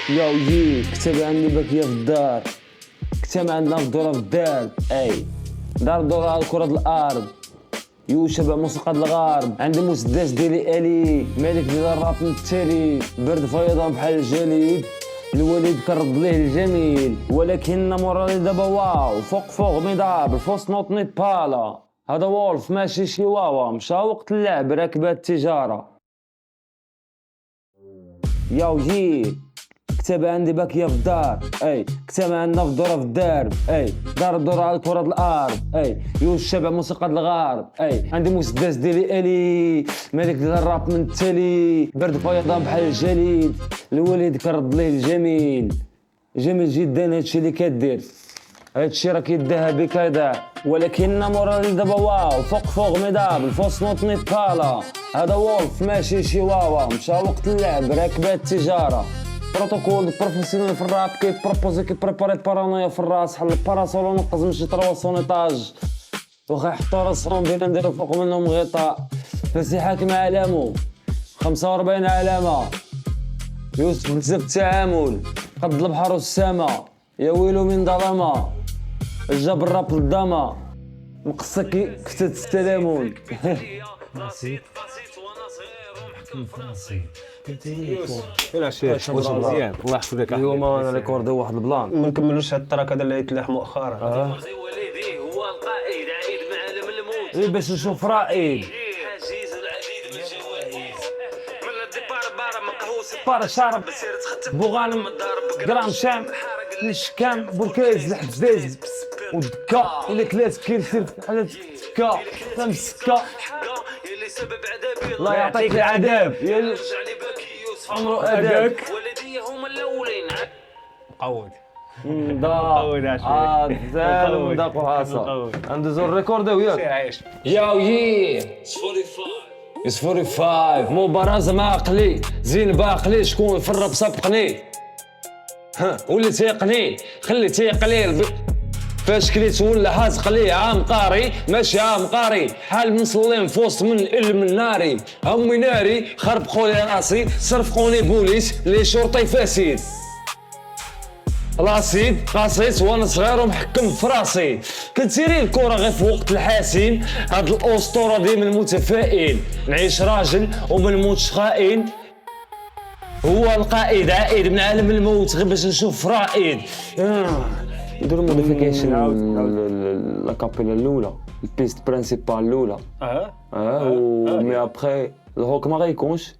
يا وجي كتب عندي باكية في الدار، كتب عندنا في الدورة في الدار، اي دار دورة على كرة الأرض، يوشبع موسيقى الغرب، عندي مسدس ديالي آلي، ملك ديال الراب التالي، برد فيضان بحال الجليد، الوليد كرد ليه الجميل، ولكن مورالي دابا واو، فوق ميداب، الفوس نوت نيت بالا، هذا وولف ماشي شيواوا، مشى وقت اللعب راكبة التجارة. يا وجي كتاب عندي باكية في الدار، اي كتاب عندنا في الدورة في الدار، اي دار الدورة على كرة الأرض، اي يوشبع موسيقى الغرب، اي عندي مسدس ديالي آلي، ملك ديال الراب من التالي، برد فيضان بحال الجليد، الوليد كرد ليه الجميل، جميل جدا هادشي اللي كدير، هادشي راه كيداها بكذا، ولكن مورالي دابا واو، فوق ميداب، الفوس نوت نيت بالا، هذا وولف ماشي شيواوا، مشى وقت اللعب راكبة التجارة. بروتوكول بروفيسيونيل في الراب كيبروبوزي كيبريباري بارانويا في الراس، حل الباراسول ونقز نمشي 3 ايطاج، واخا يحطو راسهم بينا نديرو فوق منهم غطاء، فاسي حاكم عالمو 45 علامة، يوسف بزاف التعامل، قد البحر والسما، يا ويلو من ظلمة، جاب الراب للضما، مقصة كفتة التلامون. لا شيخ واش مزيان الله يحفظك. اليوم انا ريكوردي واحد البلان، ما نكملوش هاد التراك هذا اللي يتلاح مؤخرا. وليدي هو القائد عيد معلم الموت، اي باش نشوف رائد حجيز العديد من الجوائز، من الديبار بارا مقهوس بار شارب بسير تختم بوغانم جرام شام الشكام بوكيز الحديز والدكا اللي كلاس كيرسير على الدكا تمسكا اللي سبب عذابي الله يعطيك العذاب يا رجع لي باكي يوسف عمرو اداك ولدي هما الاولين قود زال داكو هاسا ندوزو الريكورد وياك عايش يا وي 45 مباراة عقلي زين باقلي شكون في الراب سبقني ها واللي تيقني خلي تيقليل فاش كليت ولا حازق لي عام قاري ماشي عام قاري حال مصلين في وسط من العلم الناري امي ناري خربقوا لي راسي صرفقوني بوليس لي شرطي فاسد راسيد قاصيت وانا صغير ومحكم في راسي كتسيري الكرة غير في وقت الحاسين هاد الاسطورة ديما المتفائل نعيش راجل وما نموتش خائن هو القائد عائد من عالم الموت غير باش نشوف رائد نديرو موديفيكيشن لا كابيلا الاولى البيست برينسيبال الاولى مي ابخي الهوك ما غيكونش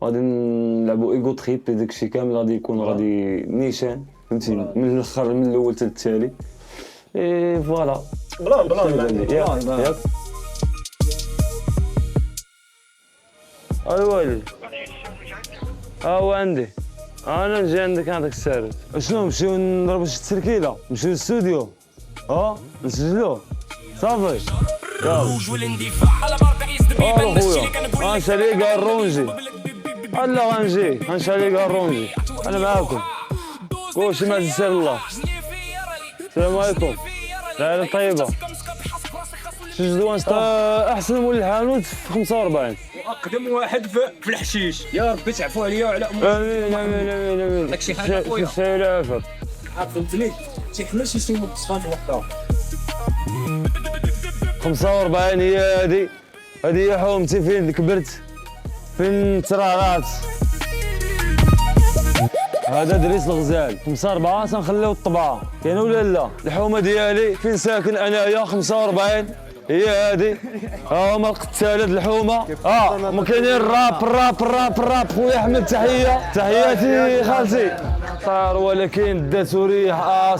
غادي نلعبو ايغو تريب داكشي كامل غادي يكون غادي نيشان فهمتي من الاخر من الاول حتى التالي اي فوالا بلان ياك الوالي هو عندي انا نجي عندك هذاك السارد شنو نمشيو نضربو شي تركيله نمشيو للاستوديو نسجلو صافي يلا خويا غنشالي كاع الرونجي لا غنجي كاع الرونجي انا معاكم كلشي مع سير الله السلام عليكم العائله طيبه شي جدوان احسن مول الحانوت في 45 اقدم واحد في الحشيش يا ربي تعفو عليا وعلى امين داكشي حاجه خويا سير فهمتني تيحمل شي سيمو تصفان وحده 45 هي هذه حومتي فين كبرت فين ترعرعت هذا دريس الغزال 45 سنخليو الطبعه كاين ولا لا الحومه ديالي فين ساكن انايا 45 هي هذه ها هما القتالات الحومه هما كاينين الراب خويا احمد تحياتي خالتي طار ولكن داتو ريح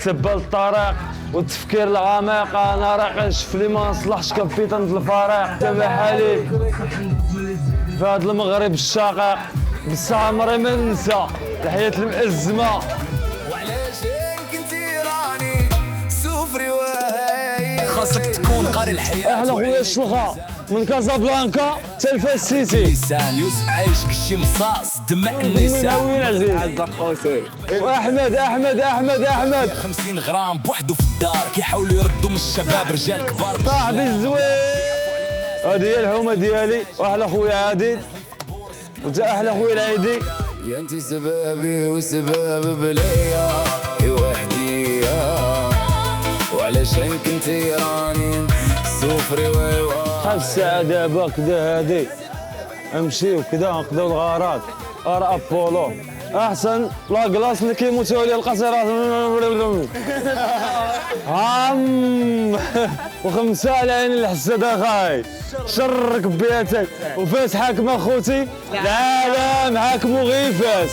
تبا الطريق والتفكير العميق انا راه كنشوف لي ما نصلحش كابيتان الفريق تبع حالي في هذا المغرب الشقيق بس عمري ما ننسى الحياة المأزمة وعلاش كنتي راني سوفري وهاي خاصك تكون قاري الحياة احنا خويا الشلخة من كازابلانكا حتى الفاس سيتي لسان يوسف عايش كشي مصاص دماء النساء وين عزيز واحمد 50 غرام بوحدو في الدار كيحاولوا يردوا من الشباب رجال كبار صاحبي الزوين هذه هي الحومة ديالي واحلى خويا عادل وانت احلى خويا العيدي يا انتي سبابي وسباب بليا وحدي وعلشان كنتي راني صفري ويوا السعادة دابا كدا هادي امشيو كدا نقضيو الغارات ارا ابولو احسن لا كلاص اللي كيموتوا عليه القصيرات وخمسة على عين الحسد اخاي شرك بياتك وفاس حاكم اخوتي العالم حاكمو غير فاس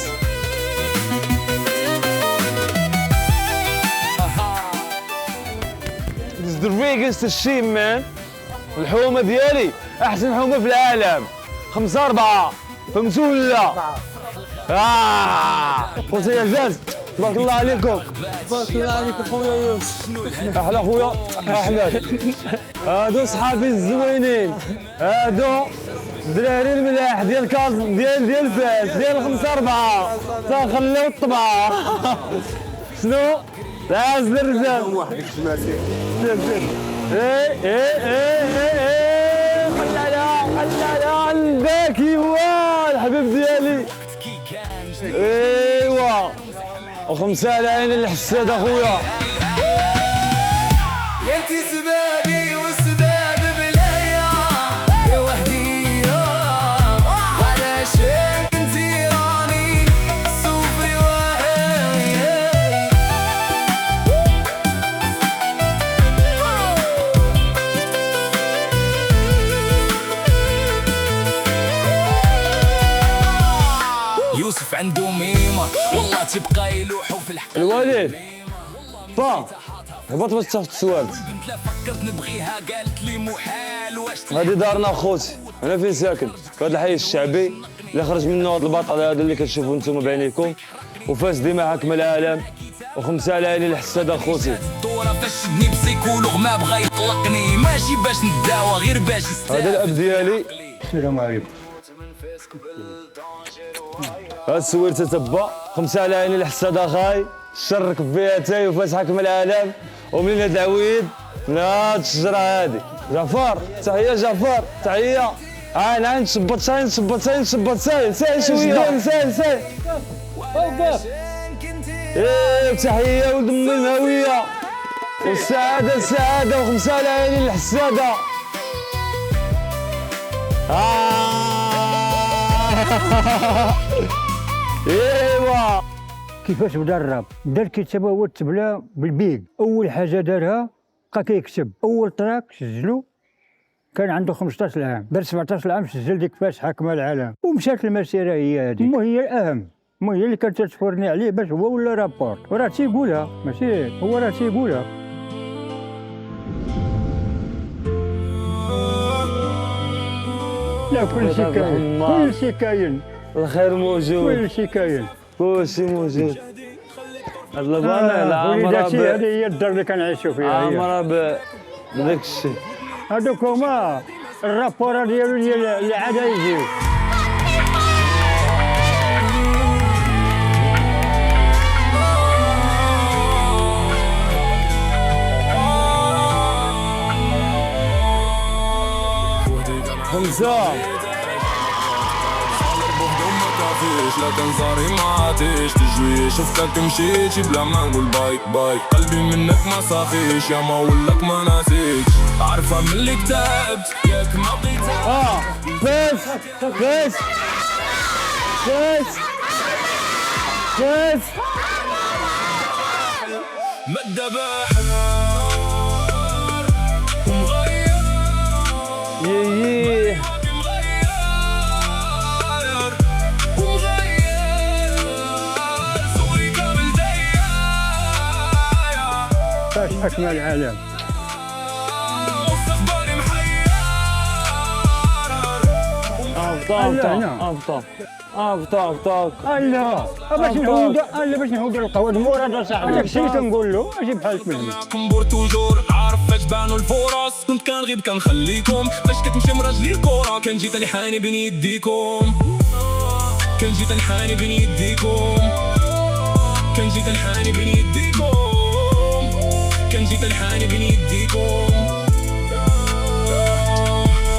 درفيقس الشيم مان الحومه ديالي احسن حومه في العالم 5-4 فهمتوا ولا؟ خوتي يا عزاز تبارك الله عليكم تبارك الله عليكم خويا يوسف احلى خويا احمد هادو صحابي الزوينين هادو الدراري الملاح ديال كاز ديال فاس ديال 5-4 تنخليو الطبعه شنو؟ عاز الرجال وحدك سمعتي خلاها الباكي هو الحبيب ديالي ايوا وخمسة على عين الحساد اخويا يا انتي سبابي وسباب بلايا وحدي وعلشان كنتي راني صفري يوسف عنده ميمة والله تبقى يلوحو في الحق الوالد هبط باش تاخد السواد لا فكرت نبغيها قالت لي محال واش هادي دارنا اخوتي انا فين ساكن في هذا الحي الشعبي اللي خرج منه هذا البطل هذا اللي كتشوفوا نتوما بعينيكم وفاس ديما حاكم العالم وخمسة على عيني الحساد اخوتي الدورة فاش شدني بسيكولوغ ما بغا يطلقني ماشي باش نداوى غير باش هذا الاب ديالي السلام عليكم. هاد السوير تتبع خمسة على عيني الحساد اخاي شرك بياتي وفاس حاكم العالم ومنين هاد العويد من هاد الشجرة هادي جعفر تحية جعفر تحية عين تشبط ساين ساين شوية ساين وقف ايه تحية ولد امي المهوية والسعادة وخمسة على عيني الحسادة ايوا كيفاش بدا الراب؟ دا الكتابة هو التبلة بالبيك، أول حاجة دارها بقى كيكتب، أول تراك سجلو كان عنده 15 عام، دار 17 عام سجل ديك فاس حاكمة العالم، ومشات المسيرة هي هذيك، وهي الأهم، هي اللي كانت تفرني عليه باش هو ولا رابور، وراه تيقولها ماشي هو راه تيقولها. لا كلشي كاين، الخير موجود كلشي كاين. كلشي موجود هاد البانا لا وليداتي عمرها هذه هي الدار اللي كنعيشوا فيها هي. عمرها بداك الشيء هذوك هما الرابورة ديالو اللي عاد يجيو. خمسة لا تنظري ما عاتيش تجوي شفتك مشيتي بلا ما نقول باي باي قلبي منك ما صافيش يا ما ولك ما ناسيكش عارفة من اللي كتبت ياك ما بغيتها فاس ما الدباح ومغير يي فاش حكم العالم افطار لا باش نعود القواد مراد صاحبي داك الشيء كنقول له ماشي بحالك من كنبور توجور عارف فاش بانوا الفرص كنت كنغيب كنخليكم فاش كتمشي مراجلي الكورة كان جيت نحاني بين يديكم كان جيت نحاني بين يديكم كان جيت نحاني بين يديكم كان جيت نحاني بين يديكم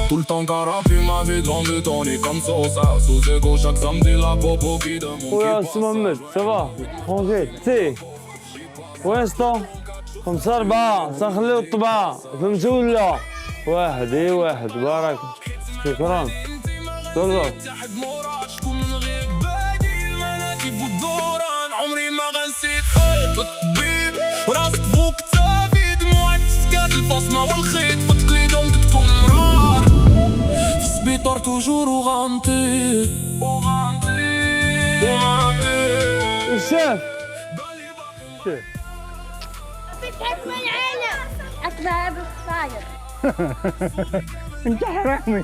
Tout le temps qu'un rap il m'a vu grande tourner comme Sosa. Sous ego chaque samedi la popo qui demande. خويا سي محمد سافا ترونكيل سي وينستون 5 4 تنخليو الطبعة فهمتوا ولا؟ واحد اي واحد بارك شكرا تفضل. تحت مورا شكون من غير بادي المناكب والدوران عمري ما غنسيت الطبيب وراسك فوق كتافي دموعك تسكات البصمة والخيط فتقليدهم دكتور مرار في السبيطار توجور وغانطي وشاف حكم العالم أتباع بالصاير. انت حرامي.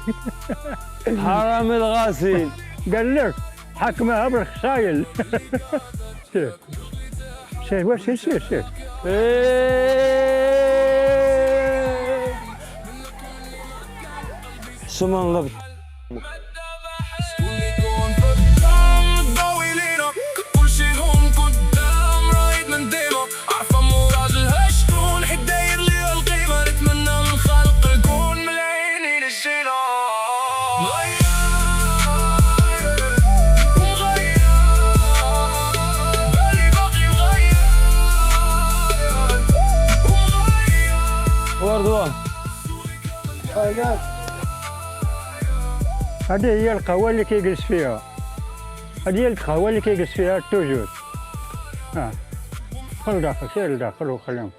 حرامي الغاسيل قال لك حكمها بالخصايل. سير سير واش سير سير. شو من كل شي هون قدام رايد من ديما عارفة مو راجلها شكون حد داير لي القيمة نتمنى من خلق الكون من عيني للجينا مغير ومغير بالي باقي مغير ومغير وردوان هذه هي القهوة اللي كيجلس فيها. هذه هي القهوة اللي كيجلس فيها توجور. دخل داخل سير لداخل وخليهم.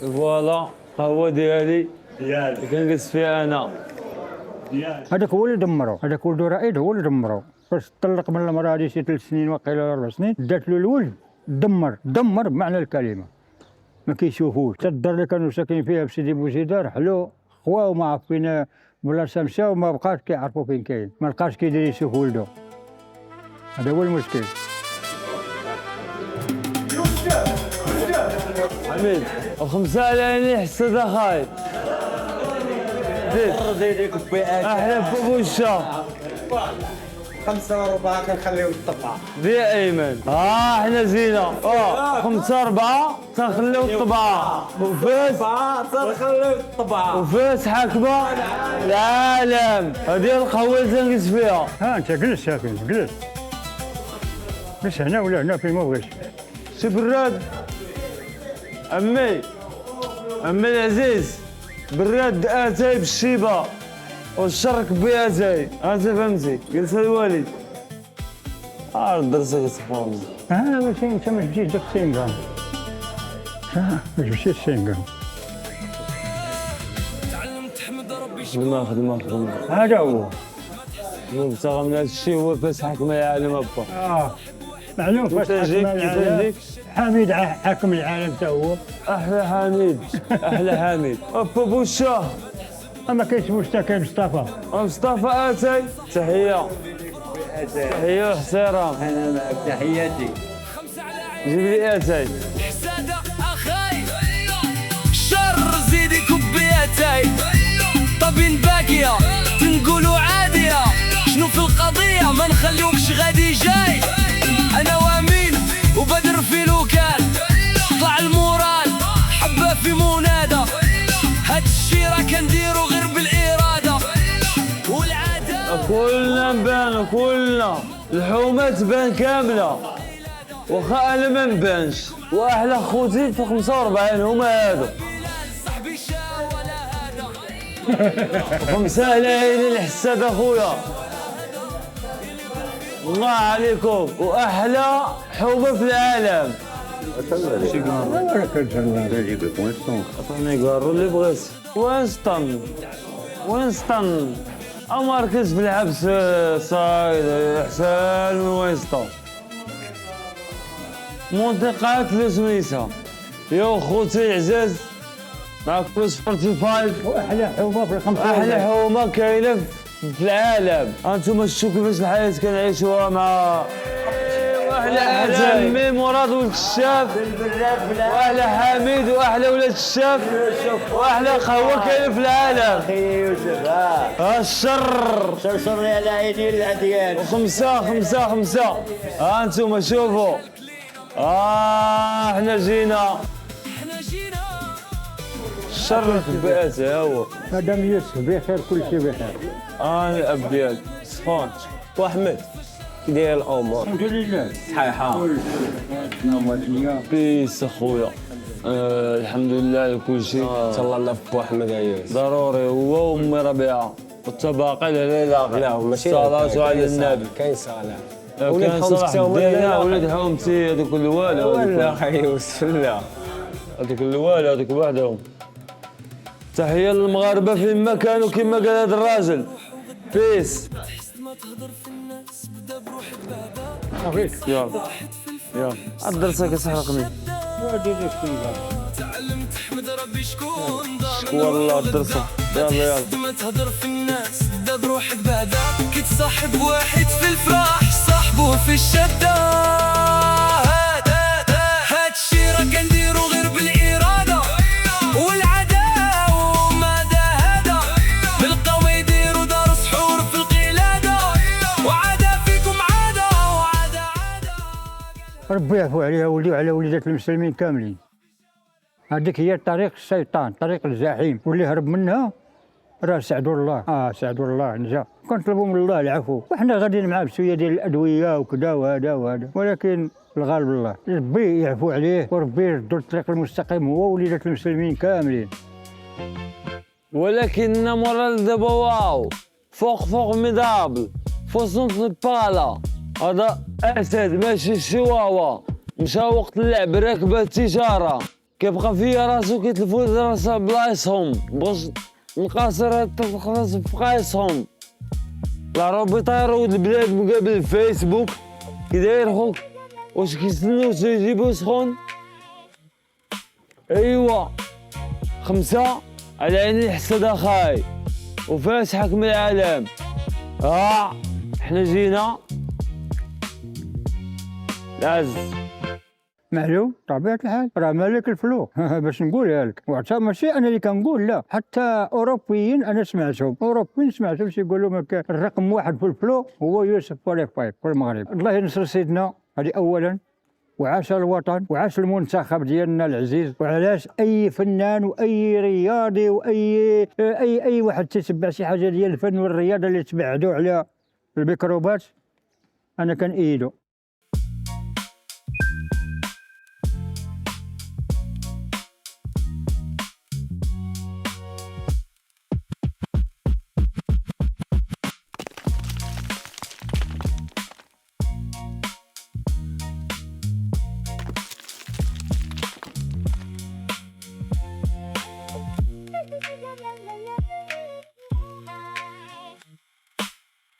فوالا قهوة ديالي اللي كنجلس فيها انا. هذاك هو اللي دمرو، هذاك ولد رائد هو اللي دمرو. باش طلق من المرأة هذه شي 3 سنين وقيلا 4 سنين دات له الولد دمر بمعنى الكلمة. ما كيشوفوش، حتى الدار اللي كانوا ساكنين فيها بسيدي بوزيدة رحلوا خواه وما عارفين بلاصة مشاو وما بقاش كيعرفوا فين كاين، ما لقاش كيدير يشوف ولده. هذا هو المشكل. حميد الخمسة على عيني حسد خايب. زيد احلى بابو الشا 5 4 كنخليو الطبعة. دي ايمن احنا زينة 5 4 تنخليو الطبعة تنخليو الطبعة. وفاس حاكمة العالم. هذه القهوة اللي تنجلس فيها. انت جلس ساكن جلس. جلس هنا ولا هنا فين ما بغيتش. سي براد عمي العزيز براد اتاي بالشيبه والشرك بي اتاي انت فهمتي قلت الوالد عارف درسك سبحان الله. باش انت ما تجيش داك 90 غرام. باش مشيت 90 غرام. خدمة هذا هو. مبتغى من هذا الشيء هو فاس حكم العالم ابا. معلوم فاش حكم كيف العالم. تجيك؟ حميد حاكم العالم تا هو. احلى حميد احلى حميد ابا بوشاه. ما كاينش مشتكى مصطفى. مصطفى اتاي تحيه تحيه واحترام. انا معك تحياتي. جيب لي اتاي. حسادة أخاي شر زيدي كبياتي طبين باقية تنقولوا عادية شنو في القضية ما نخليوكش غادي جاي. أنا وامين وبدر في لوكال طلع المورال حبة في منادى هاد الشي راه كنديرو غير بالإرادة والعادة. كلنا نبانو كلنا الحومة تبان كاملة واخا انا ما نبانش. واحلى خوتي في 45 هما هادو. صاحبي شا ولا هذا 5 على عيني الحساد اخويا. الله عليكم واحلى حومة في العالم. عطيني قارو اللي بغيت. وينستون مركز في الحبس صايد حسان من وينستون. منطقة لسويسرا يا خوتي العزاز مع كروس 45. واحلى حومه في الخمسة. احلى حومة كاينة في العالم. انتم شفتوا كيفاش الحياة كنعيشوها مع احلى عمي مراد ولد الشاف واحلى حميد واحلى ولاد الشاف واحلى قهوة كاينة في العالم. اخي يوسف الشر صرصرني على عيني العديان. 5 انتم شوفوا احنا جينا الشر تبعت هو. مادام يوسف بخير كل شيء بخير. الاب ديالك صفون واحمد كي داير الامور الحمد لله. صحيحه بيس اخويا. الحمد لله على كل شيء. تهلا الله في بوحمد عيوس ضروري هو وامي ربيعه والتباقي لا لا ماشي صلاة على النبي. كاين صلاه كان صلاح الدين ولد حومتي هذوك الوالد ولا يوسف لا هذوك الوالد هذوك وحدهم. تحية للمغاربة فيما كانوا كما قال هذا الراجل. بيس. يلا يلا الدرسة كتحرقني. تعلمت احمد ربي شكون دار والله الدرسة. يلا يلا ما تهضر في الناس دا بروحك بعدا كي تصاحب واحد في الفرح صاحبه في الشدة هادشي راه كنديرو غير بالإرادة والعداوة ومدى هذا بلقاو ما يديرو دار سحور في القلادة وعدا فيكم عادة وعدا ربي يعفو عليها ولي وعلى وليدات المسلمين كاملين. هذيك هي طريق الشيطان، طريق الجحيم، واللي هرب منها راه سعدوا الله. سعدوا الله نجا. كنطلبوا من الله العفو، وحنا غاديين معاه بشويه ديال الادويه وكذا وهذا وهذا، ولكن الغالب الله. ربي يعفو عليه وربي يردو الطريق المستقيم هو وليدات المسلمين كاملين. ولكن مورال دابا واو فوق ميدابل فوسنت البالا هذا اسد ماشي شواوا. مشى وقت اللعب راكبه التجاره كيبقى فيا راسو كيتلفوا راسها بلايصهم باش نقاصر تخلص في قايصهم. لا ربي طيروا البلاد مقابل الفيسبوك كي داير خوك واش كيستناو يجيبو سخون. ايوا 5 على عيني الحسد اخاي وفاش حكم العالم. حنا جينا العز. معلوم طبيعة الحال راه مالك الفلو باش نقولها لك. وحتى ماشي انا اللي كنقول لا، حتى اوروبيين انا سمعتهم يقولوا ما كان الرقم 1 في الفلو هو يوسف بوليفايف في المغرب. الله ينصر سيدنا هذه اولا، وعاش الوطن وعاش المنتخب ديالنا العزيز. وعلاش اي فنان واي رياضي واي اي واحد تيتبع شي حاجه ديال الفن والرياضه اللي تبعدوا على الميكروبات انا كنأيدو.